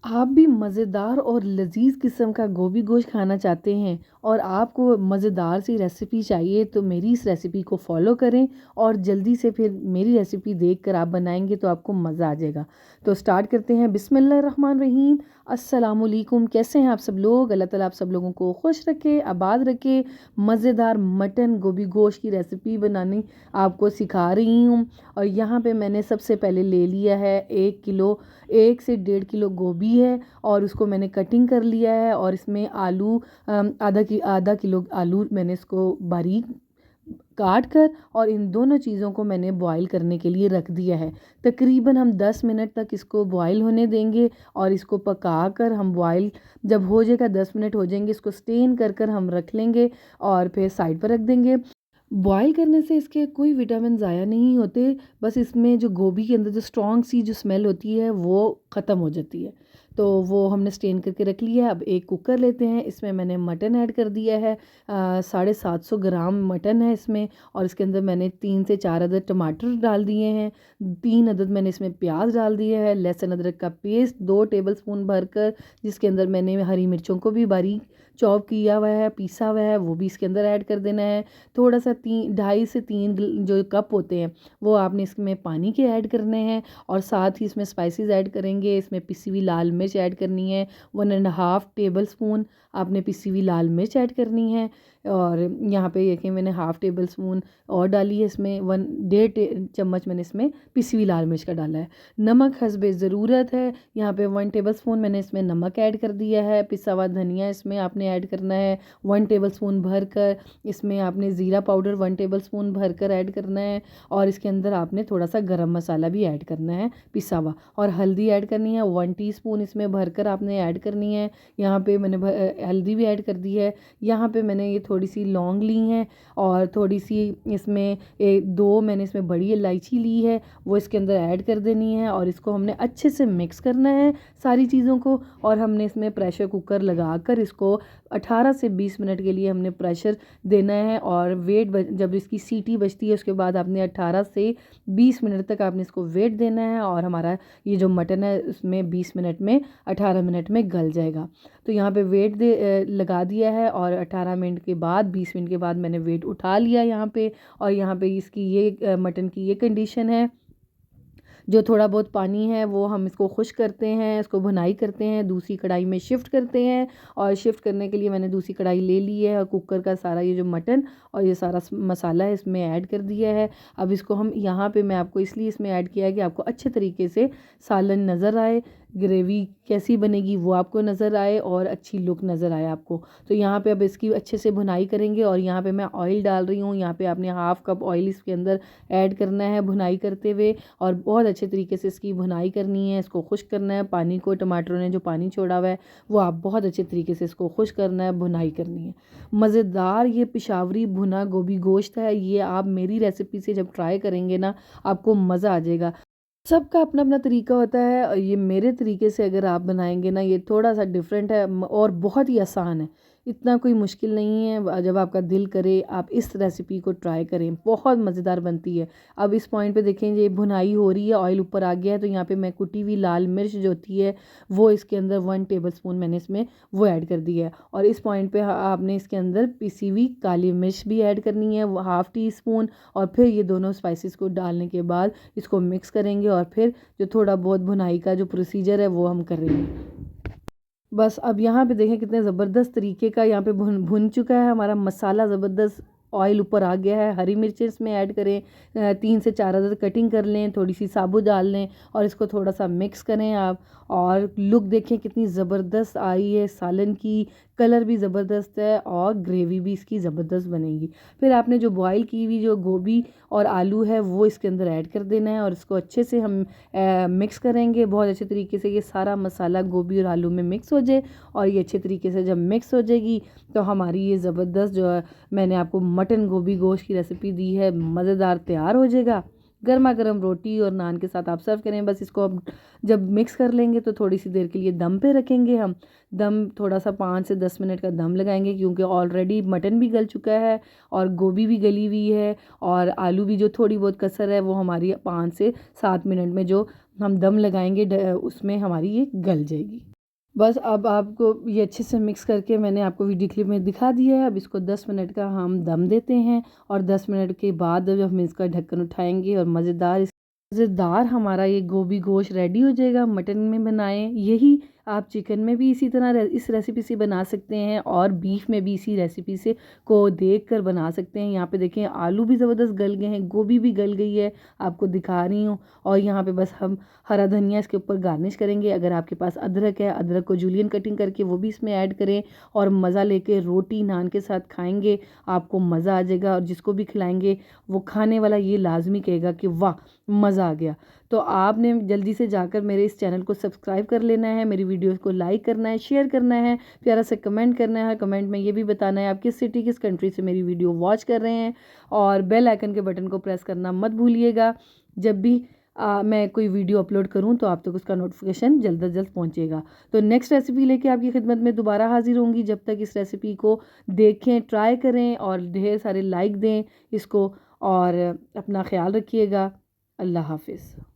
आप भी मज़ेदार और लज़ीज़ किस्म का गोभी गोश्त खाना चाहते हैं और आपको मज़ेदार सी रेसिपी चाहिए तो मेरी इस रेसिपी को फ़ॉलो करें और जल्दी से फिर मेरी रेसिपी देखकर आप बनाएंगे तो आपको मज़ा आ जाएगा। तो स्टार्ट करते हैं। बिस्मिल्लाहिर्रहमानिर्रहीम। अस्सलामुअलैकुम। कैसे हैं आप सब लोग? अल्लाह ताला आप सब लोगों को खुश रखे, आबाद रखे। मज़ेदार मटन गोभी गोश्त की रेसिपी बनानी आपको सिखा रही हूँ। और यहाँ पे मैंने सबसे पहले ले लिया है 1 किलो, 1 से 1.5 किलो गोभी है और उसको मैंने कटिंग कर लिया है। और इसमें आलू आधा किलो आलू मैंने इसको बारीक काट कर और इन दोनों चीज़ों को मैंने बॉईल करने के लिए रख दिया है। तकरीबन हम 10 मिनट तक इसको बॉईल होने देंगे और इसको पका कर हम बॉईल जब हो जाएगा, 10 मिनट हो जाएंगे, इसको स्टेन कर कर हम रख लेंगे और फिर साइड पर रख देंगे। बॉयल करने से इसके कोई विटामिन ज़ाया नहीं होते, बस इसमें जो गोभी के अंदर जो स्ट्रॉन्ग सी जो स्मेल होती है वो ख़त्म हो जाती है। तो वो हमने स्टेन करके रख लिया है। अब एक कुकर लेते हैं, इसमें मैंने मटन ऐड कर दिया है। 750 ग्राम मटन है इसमें। और इसके अंदर मैंने 3 से 4 अदद टमाटर डाल दिए हैं। 3 अदद मैंने इसमें प्याज डाल दिए है। लहसुन अदरक का पेस्ट 2 टेबल स्पून भरकर, जिसके अंदर मैंने हरी मिर्चों को भी बारीक चॉप किया हुआ है, पीसा हुआ है, वो भी इसके अंदर ऐड कर देना है। थोड़ा सा 2.5 से 3 जो कप होते हैं वो आपने इसमें पानी के ऐड करने हैं। और साथ ही इसमें स्पाइसेस ऐड करेंगे। इसमें पिसी हुई लाल मिर्च ऐड करनी है, 1.5 टेबल स्पून आपने पिसी हुई लाल मिर्च ऐड करनी है। और यहाँ पे देखिए मैंने 1/2 टेबल स्पून और डाली है इसमें, 1.5 चम्मच मैंने इसमें पिसी हुई लाल मिर्च का डाला है। नमक हस्बे ज़रूरत है। यहाँ पे 1 टेबल स्पून मैंने इसमें नमक ऐड कर दिया है। पिसा हुआ धनिया इसमें आपने ऐड करना है 1 टेबल स्पून भर कर। इसमें आपने ज़ीरा पाउडर 1 टेबल स्पून भरकर ऐड करना है। और इसके अंदर आपने थोड़ा सा गरम मसाला भी ऐड करना है पिसा हुआ। और हल्दी ऐड करनी है 1 टीस्पून इसमें भरकर आपने ऐड करनी है। यहाँ पे मैंने हल्दी भी ऐड कर दी है। यहाँ पे मैंने ये थोड़ी सी लौंग ली हैं और थोड़ी सी इसमें दो मैंने इसमें बड़ी इलायची ली है, वो इसके अंदर ऐड कर देनी है। और इसको हमने अच्छे से मिक्स करना है सारी चीज़ों को। और हमने इसमें प्रेशर कुकर लगा कर इसको 18 से 20 मिनट के लिए हमने प्रेशर देना है। और जब इसकी सीटी बजती है उसके बाद आपने 18 से 20 मिनट तक आपने इसको वेट देना है। और हमारा ये जो मटन है उसमें 20 मिनट में 18 मिनट में गल जाएगा। तो यहाँ पे लगा दिया है और 18 मिनट के बाद 20 मिनट के बाद मैंने वेट उठा लिया यहाँ पे। और यहाँ पे इसकी ये मटन की ये कंडीशन है। जो थोड़ा बहुत पानी है वो हम इसको खुश करते हैं, इसको भुनाई करते हैं, दूसरी कढ़ाई में शिफ्ट करते हैं। और शिफ्ट करने के लिए मैंने दूसरी कढ़ाई ले ली है और कुकर का सारा ये जो मटन और ये सारा मसाला है इसमें ऐड कर दिया है। अब इसको हम यहाँ पे मैं आपको इसलिए इसमें ऐड किया है कि आपको अच्छे तरीके से सालन नज़र आए, ग्रेवी कैसी बनेगी वो आपको नज़र आए और अच्छी लुक नज़र आए आपको। तो यहाँ पे अब इसकी अच्छे से भुनाई करेंगे। और यहाँ पे मैं ऑयल डाल रही हूँ। यहाँ पे आपने 1/2 कप ऑयल इसके अंदर ऐड करना है भुनाई करते हुए। और बहुत अच्छे तरीके से इसकी भुनाई करनी है, इसको खुश करना है पानी को। टमाटरों ने जो पानी छोड़ा हुआ है वो आप बहुत अच्छे तरीके से इसको खुश करना है, भुनाई करनी है। मज़ेदार ये पिशावरी भुना गोभी गोश्त है। ये आप मेरी रेसिपी से जब ट्राई करेंगे ना आपको मज़ा आ जाएगा। सबका अपना अपना तरीका होता है और ये मेरे तरीके से अगर आप बनाएंगे ना ये थोड़ा सा डिफरेंट है और बहुत ही आसान है। इतना कोई मुश्किल नहीं है। जब आपका दिल करे आप इस रेसिपी को ट्राई करें, बहुत मज़ेदार बनती है। अब इस पॉइंट पे देखें ये भुनाई हो रही है, ऑयल ऊपर आ गया है। तो यहाँ पे मैं कुटी हुई लाल मिर्च जो होती है वो इसके अंदर 1 टेबल स्पून मैंने इसमें वो ऐड कर दिया है। और इस पॉइंट पे आपने इसके अंदर पिसी हुई काली मिर्च भी ऐड करनी है, वो 1/2 टीस्पून। और फिर ये दोनों स्पाइसेस को डालने के बाद इसको मिक्स करेंगे और फिर जो थोड़ा बहुत भुनाई का जो प्रोसीजर है वो हम करेंगे। बस अब यहाँ पे देखें कितने ज़बरदस्त तरीके का यहाँ पे भुन भुन चुका है हमारा मसाला, ज़बरदस्त ऑयल ऊपर आ गया है। हरी मिर्चें इसमें ऐड करें, 3 से 4 अदद कटिंग कर लें, थोड़ी सी साबुत डाल लें और इसको थोड़ा सा मिक्स करें आप। और लुक देखें कितनी ज़बरदस्त आई है सालन की, कलर भी ज़बरदस्त है और ग्रेवी भी इसकी ज़बरदस्त बनेगी। फिर आपने जो बॉईल की हुई जो गोभी और आलू है वो इसके अंदर ऐड कर देना है और इसको अच्छे से हम मिक्स करेंगे बहुत अच्छे तरीके से। ये सारा मसाला गोभी और आलू में मिक्स हो जाए और ये अच्छे तरीके से जब मिक्स हो जाएगी तो हमारी ये ज़बरदस्त जो है मैंने आपको मटन गोभी गोश्त की रेसिपी दी है मज़ेदार तैयार हो जाएगा। गर्मा गर्म रोटी और नान के साथ आप सर्व करें। बस इसको अब जब मिक्स कर लेंगे तो थोड़ी सी देर के लिए दम पे रखेंगे हम। दम थोड़ा सा 5 से 10 मिनट का दम लगाएंगे क्योंकि ऑलरेडी मटन भी गल चुका है और गोभी भी गली हुई है और आलू भी जो थोड़ी बहुत कसर है वो हमारी 5 से 7 मिनट में जो हम दम लगाएंगे उसमें हमारी ये गल जाएगी। बस अब आपको ये अच्छे से मिक्स करके मैंने आपको वीडियो क्लिप में दिखा दिया है। अब इसको 10 मिनट का हम दम देते हैं और 10 मिनट के बाद जब हम इसका ढक्कन उठाएंगे और मज़ेदार हमारा ये गोभी गोश्त रेडी हो जाएगा। मटन में बनाएं, यही आप चिकन में भी इसी तरह इस रेसिपी से बना सकते हैं और बीफ में भी इसी रेसिपी से को देखकर बना सकते हैं। यहाँ पे देखें आलू भी ज़बरदस्त गल गए हैं, गोभी भी गल गई है, आपको दिखा रही हूँ। और यहाँ पे बस हम हरा धनिया इसके ऊपर गार्निश करेंगे। अगर आपके पास अदरक है, अदरक को जूलियन कटिंग करके वो भी इसमें ऐड करें और मज़ा लेके रोटी नान के साथ खाएंगे, आपको मज़ा आ जाएगा। और जिसको भी खिलाएंगे वो खाने वाला ये लाजमी कहेगा कि वाह मज़ा आ गया। तो आपने जल्दी से जाकर मेरे इस चैनल को सब्सक्राइब कर लेना है, मेरी वीडियोस को लाइक करना है, शेयर करना है, प्यारा सा कमेंट करना है। कमेंट में ये भी बताना है आप किस सिटी किस कंट्री से मेरी वीडियो वॉच कर रहे हैं और बेल आइकन के बटन को प्रेस करना मत भूलिएगा। जब भी मैं कोई वीडियो अपलोड करूं तो आप तक उसका नोटिफिकेशन जल्द से जल्द पहुंचेगा। तो नेक्स्ट रेसिपी लेके आपकी खिदमत में दोबारा हाजिर होंगी। जब तक इस रेसिपी को देखें, ट्राई करें और ढेर सारे लाइक दें इसको और अपना ख्याल रखिएगा। अल्लाह हाफिज़।